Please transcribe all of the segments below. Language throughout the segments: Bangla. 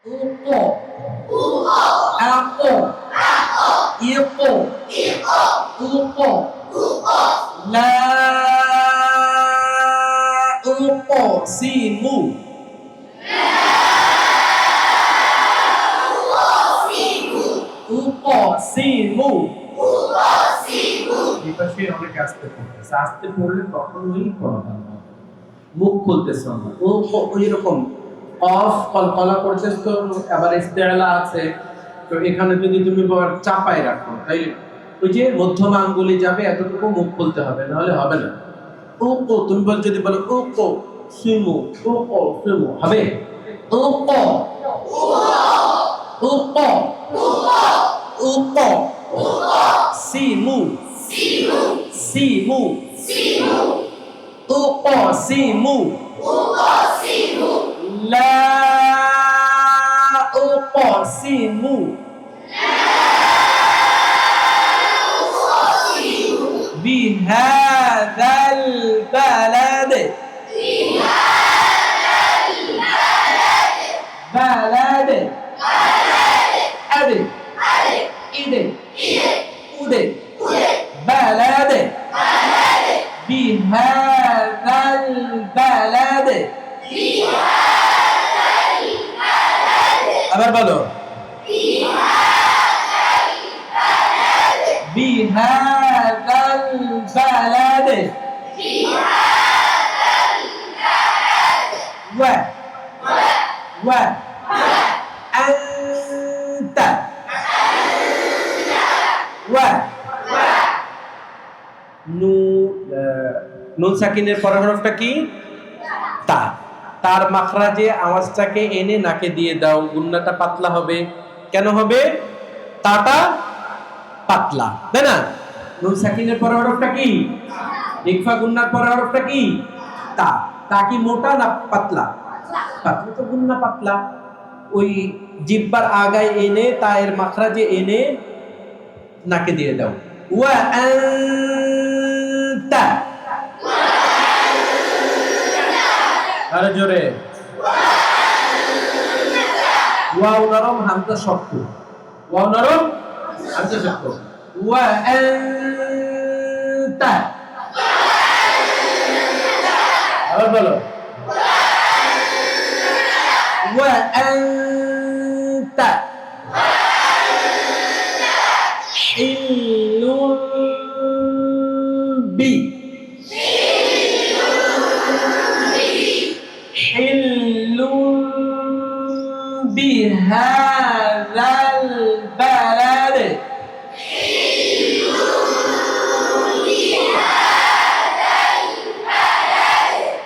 upo, apple, apple, upo, la upo, simu, upo, simu, এই পাশে অনেক আসতে পড়তেছে, আসতে পড়লে কখনোই পড়া মুখ খুলতেছে না। ও ওই রকম অফ কলকলা করতেছ, তো আবার ইস্তেলা আছে, তো এখানে যদি তুমি চাপায় রাখো তাইলে ওই যে মধ্যমা আঙ্গুলি যাবে, এতটুকু মুখ খুলতে হবে, নাহলে হবে না। ও ও তুমি যদি বলো ও ও সিমু, ও ও সিমু হবে। ও ও ও ও ও ও সিমু, সিমু, ও ও সিমু, لا أقسم بهذا البلد بلد أدي إيدي أودي بلد بهذا البلد আবার বলো بهذا البلد و أنت নুন সাকিনের পরের হরফটা কি? তা। তার মাখরাজে আওয়াজটাকে এনে নাকে দিয়ে দাও, গুন্নাটা পাতলা হবে। কেন হবে? তাটা পাতলা, তাই না? নুন সাকিনের পরের হরফটা কি? ইকফা গুন্নার পরের হরফটা কি? তা। তা কি মোটা না পাতলা? পাতলা, তো গুন্না পাতলা। ওই জিহ্বার আগায় এনে তায়ের মাখরাজে এনে নাকে দিয়ে দাও। ওয়া আনতা, আরে জোরে। ওয়াও নরম, হামজা শক্ত। ওয়াও নরম, হামজা শক্ত। ওয়া আনতা, আবার বলো। ওয়া আনতা হিল্লুন বি, হিল্লুন বিহাযাল বালাদ,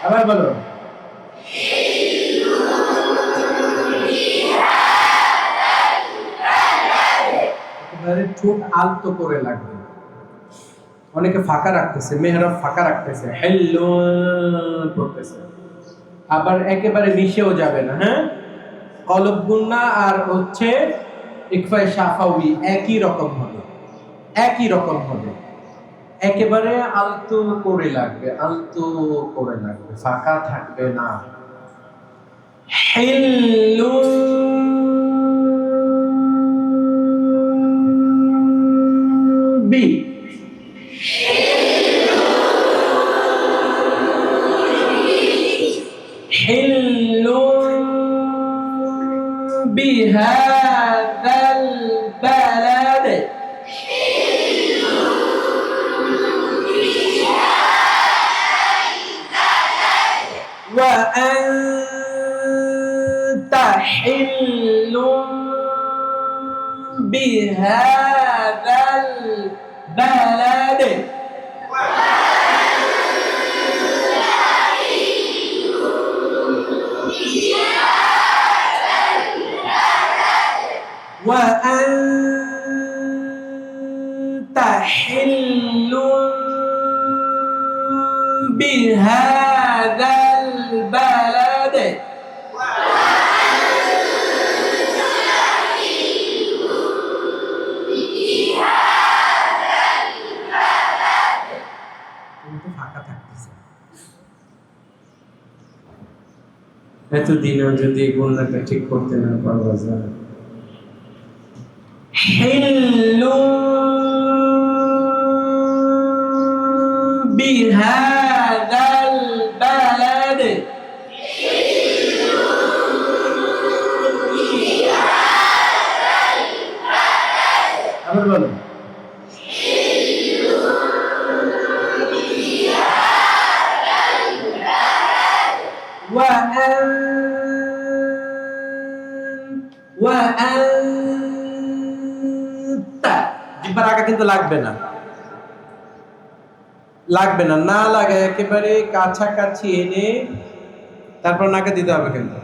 আবার বলো। একেবারে ঠোঁট আলতো করে লাগবে। অনেকে ফাঁকা রাখতেছে, মেহরাব ফাঁকা রাখতেছে, হেল্লো করতেছে। আবার একেবারে মিশেও যাবে না, হ্যাঁ। কলব গুন্না আর হচ্ছে ইকফায়ে শাফাউই একই রকম হবে, একই রকম হবে। একেবারে আলতো করে লাগবে, আলতো করে লাগবে, ফাঁকা থাকবে না। হিল্লু বি, হিল্লু বিহাযাল বালাদ, ওয়া আনতা হিল্লুম বিহাযাল বালাদ, ওয়া আনতা হিল্লুম বিহাযাল বালাদ, ফাঁকা থাকতেছে। এতদিনও যদি গুণাটা ঠিক করতে না পারবা যায়। হিল্লু বিহাদাল বালাদ, আবার বলো। জিহ্বার আগা কিন্তু লাগবে না, লাগবে না, না লাগে একেবারে কাছাকাছি এনে তারপর নাকে দিতে হবে কিন্তু।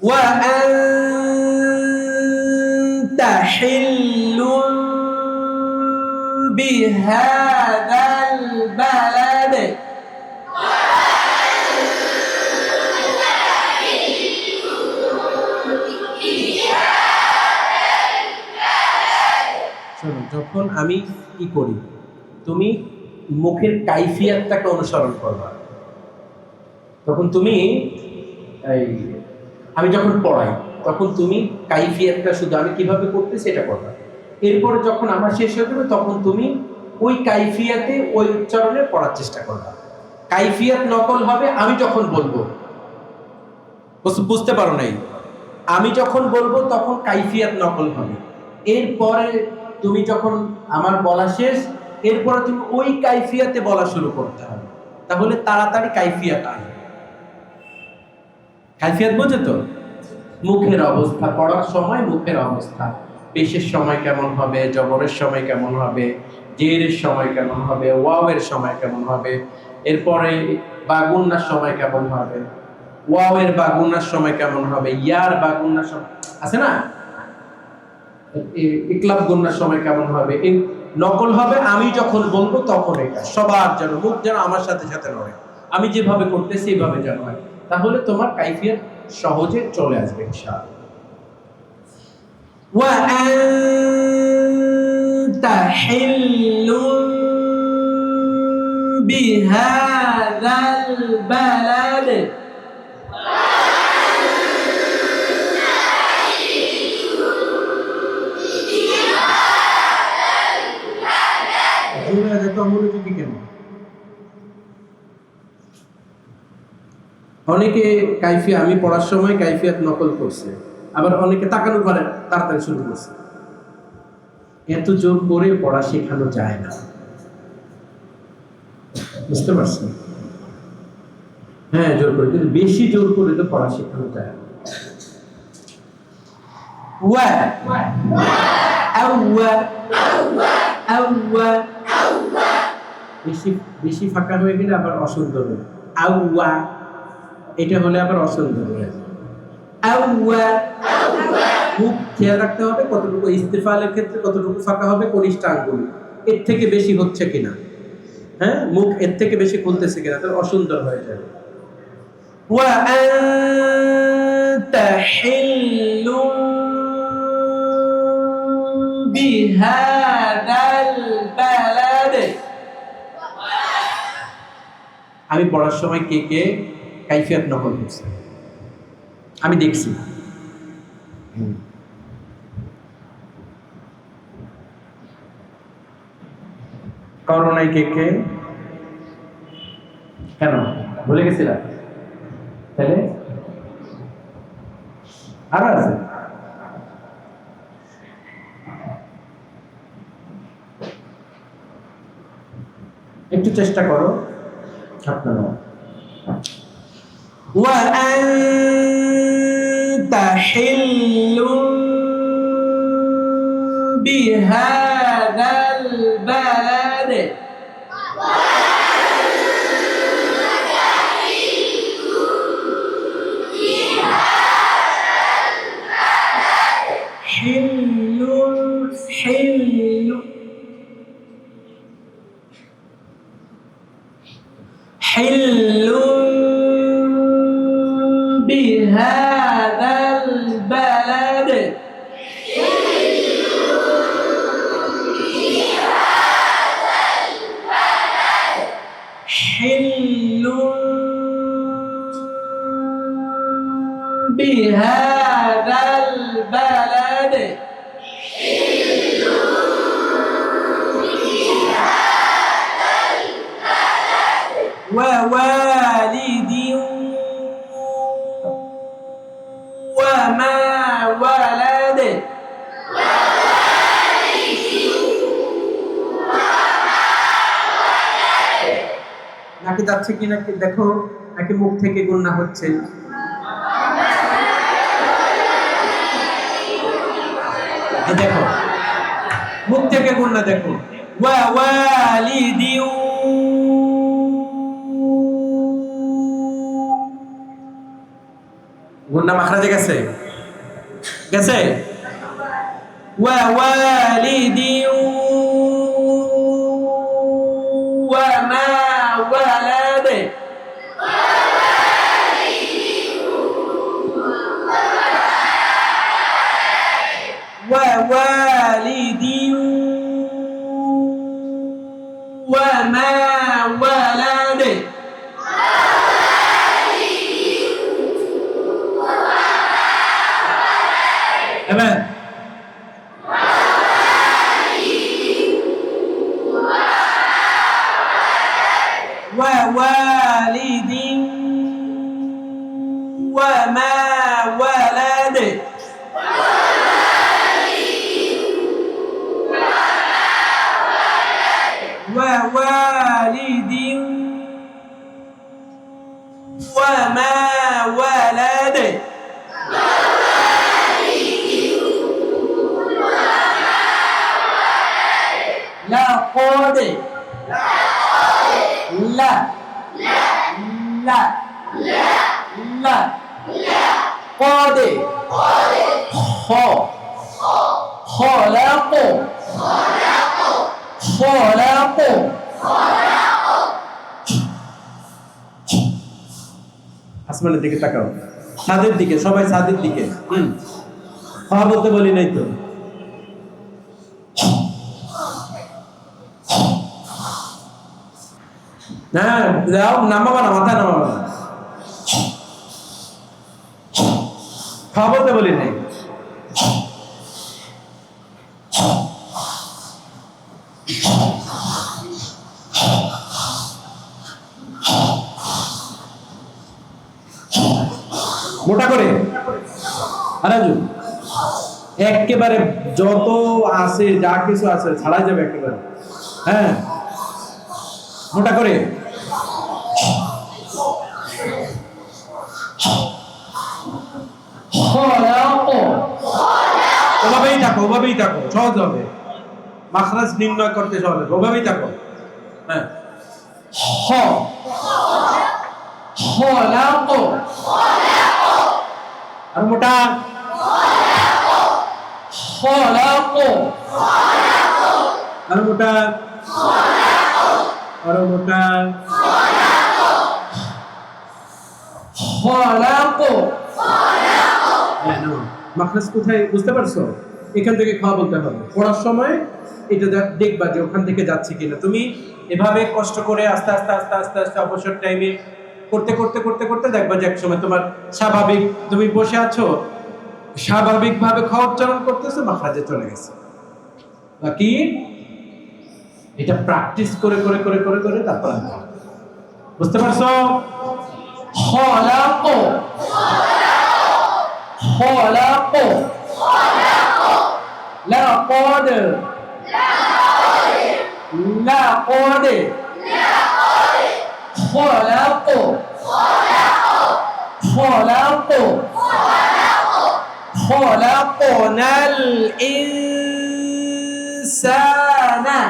ওয়া আনতা হিল্লুম বিহাদাল বালাদ, যখন আমি কি করি, তুমি মুখের কাইফিয়াতটাকে অনুসরণ করবা। তখন তুমি আমি যখন পড়াই তখন তুমি কাইফিয়াতটা শুধু আমি কিভাবে করতেছি এটা করবা। এরপরে যখন আমার শেষ হয়ে যাবে তখন তুমি ওই কাইফিয়াতে ওই উচ্চারণে পড়ার চেষ্টা করবা। কাইফিয়াত নকল হবে আমি যখন বলবো, বুঝতে পারো নাই, আমি যখন বলবো তখন কাইফিয়াত নকল হবে। এরপরে তুমি যখন আমার বলা শেষ, এরপরে তুমি ওই কাইফিয়াতে বলা শুরু করতে হবে, তাহলে তাড়াতাড়ি কাইফিয়াত আসবে। কাইফিয়াত বোঝে তো? মুখের অবস্থা, পড়ার সময় মুখের অবস্থা, পেশের সময় কেমন হবে, জবরের সময় কেমন হবে, জেরের সময় কেমন হবে, ওয়াওয়ের সময় কেমন হবে, এরপরে বাগুন্নার সময় কেমন হবে, ওয়াওয়ের বাগুন্নার সময় কেমন হবে, ইয়ার বাগুন্নার সময় আছে না, ইকলাব গুন্নার সময় কেমন হবে, এই নকল হবে আমি যখন বলবো তখন। এটা সবার যেন মুখ যেন আমার সাথে সাথে নয়, আমি যেভাবে করতেছি এইভাবে যেন হয়, তাহলে তোমার কাইফিয়াত সহজে চলে আসবে ইনশাআল্লাহ। ওয়া আনতা হিল্লুম বিহাদাল বালাদ, মনোযোগী কেন? অনেকে কাইফিয়া আমি পড়ার সময় কাইফিয়াত নকল করছে, আবার অনেকে তাকানোর পরে তাড়াতাড়ি শুরু করছে। এত জোর করে পড়া শেখানো যায় না, বুঝতে পারছেন? হ্যাঁ জোর করে, কিন্তু বেশি জোর করে তো পড়া শেখানো যায় না। ওয়া আওয়া আওয়া, বেশি বেশি ফাঁকা হয়ে গেলে আবার অসুন্দর হবে। আউয়া, এটা হলে আবার অসুন্দর হয়ে যাবে। আউয়া, মুখ খেয়াল রাখতে হবে কতটুকু ইস্তেফালের ক্ষেত্রে কতটুকু ফাঁকা হবে, কনিষ্ঠ আঙ্গুল এর থেকে বেশি হচ্ছে কিনা, হ্যাঁ মুখ এর থেকে বেশি খুলতেছে কিনা, তাহলে অসুন্দর হয়ে যাবে। ওয়া আনতা হিল্লুম বিহাদাল বালাদ, আমি পড়ার সময় কে কে কাইফিয়াত নকল করছে আমি দেখছি। করোনায় কে কে, কেন ভুলে গেছিলাম? তাহলে আরো আছে, একটু চেষ্টা করো আপনারা। ওয়া আনতা হিল্লুম বিহাদাল বালাদ, হিল্লুম হিল্লুম হিল্লুম বিহাদাল বালাদ, وما ولد নাকি যাচ্ছে কিনা দেখো, নাকি মুখ থেকে গুন্না হচ্ছে? দেখো মুখ থেকে গুন্না, দেখো ওয়া ওয়ালিদিউ, গুন্না মাখরাজে গেছে গেছে। ওয়া ওয়ালিদিউ ওয়া মা ওয়ালাদ, ওয়া ওয়ালিদিউ ওয়া মা ওয়ালাদ। এবার ووالد وما ولد ووالد وما ولد لقد لا لا لا قد خلق خلق আসমানের দিকে তাকাও, ছাদের দিকে, সবাই ছাদের দিকে। খাওয়া বলতে বলি নাই তো। হ্যাঁ যাও, নামাবা না, মাথা নামাবা না, খাওয়া বলতে বলি নাই। মোটা করে আরাজু একেবারে যত আছে, যা কিছু আছে ছাড়াই যাবে একেবারে। হ্যাঁ মোটা করে। ওভাবেই থাকো, ওভাবেই থাকো, সহজ হবে। মাখরাজ নির্ণয় করতে সহজ হবে, ওভাবেই থাকো। হ্যাঁ আর মোটা আর মোটা আর মোটা মাখরাজ কোথায় বুঝতে পারছো? এখান থেকে খাওয়া বলতে হবে। পড়ার সময় এটা দেখবা যে ওখান থেকে যাচ্ছে কিনা। তুমি এভাবে কষ্ট করে আস্তে আস্তে আস্তে আস্তে আস্তে অবসর টাইমে করতে করতে করতে করতে দেখবা যে এক সময় তোমার স্বাভাবিক, তুমি বসে আছো স্বাভাবিকভাবে খাওয়া উচ্চারণ করতেছো, মাখরাজে চলে গেছে। বাকি এটা প্র্যাকটিস করে করে করে করে করে তারপর বুঝতে পারছো? খলাক খলাক লাকাদ লাকাদ খলাক খলাক খলাকনাল ইনসানা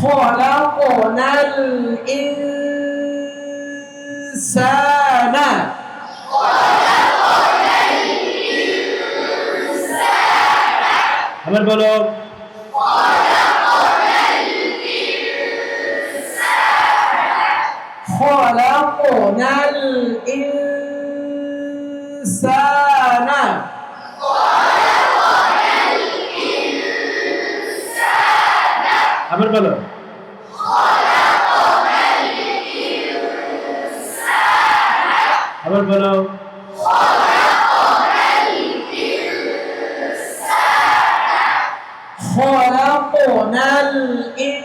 خلقنا الإنسان আবার বলো خلقنا الإنسان আবার বলো আবার বলো خلقنا الإنسان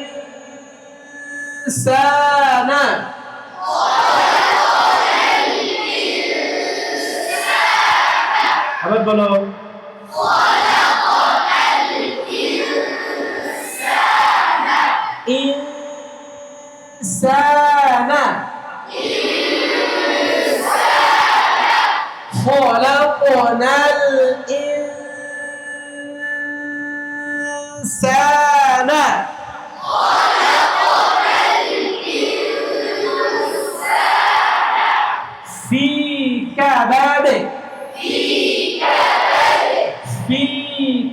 خلقنا الإنسان في كبد في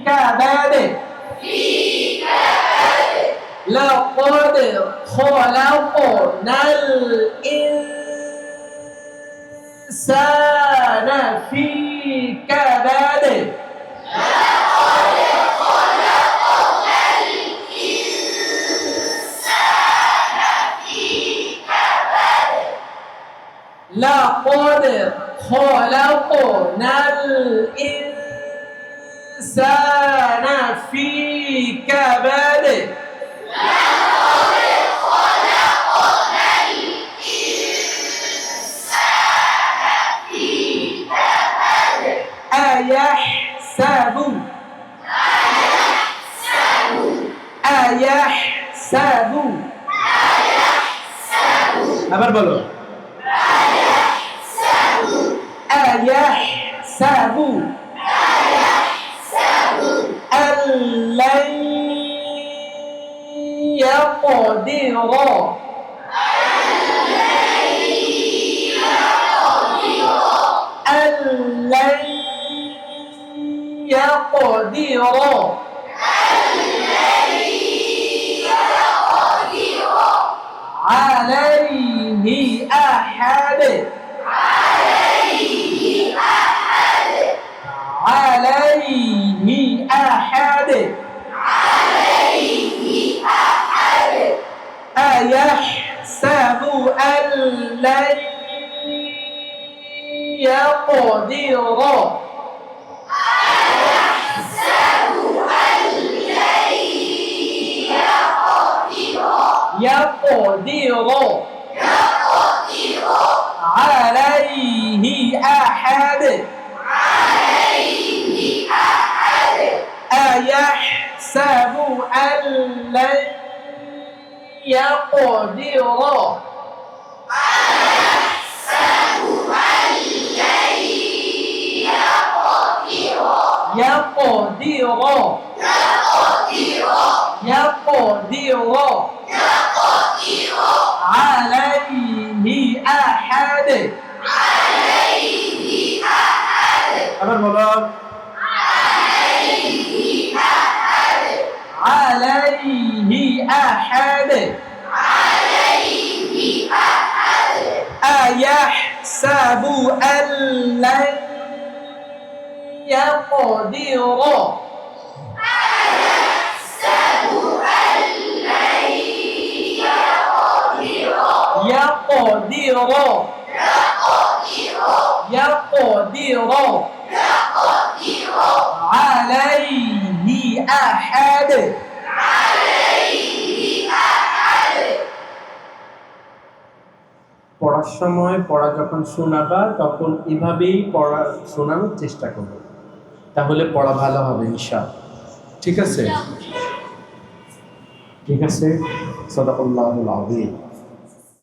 كبد لقد خلقنا الإنسان في كبد لقد خلقنا الإنسان في كبد أيحسب أيحسب আবার বলো أيحسب أن لن يقدر أن لن يقدر عليه أحد عليه أحد أيحسب أن لن يقدر يقدر عليه أحد أيحسب أن لن يقدر يقدر عليه أحد আবার বলো عليه أحد أيحسب أن لن يقدر يقدر عليه أحد পড়ার সময় পড়া যখন শোনাবা তখন এভাবেই পড়া শোনানোর চেষ্টা করবে, তাহলে পড়া ভালো হবে ইনশাআল্লাহ। ঠিক আছে, ঠিক আছে। সাদাকাল্লাহুল আযীম।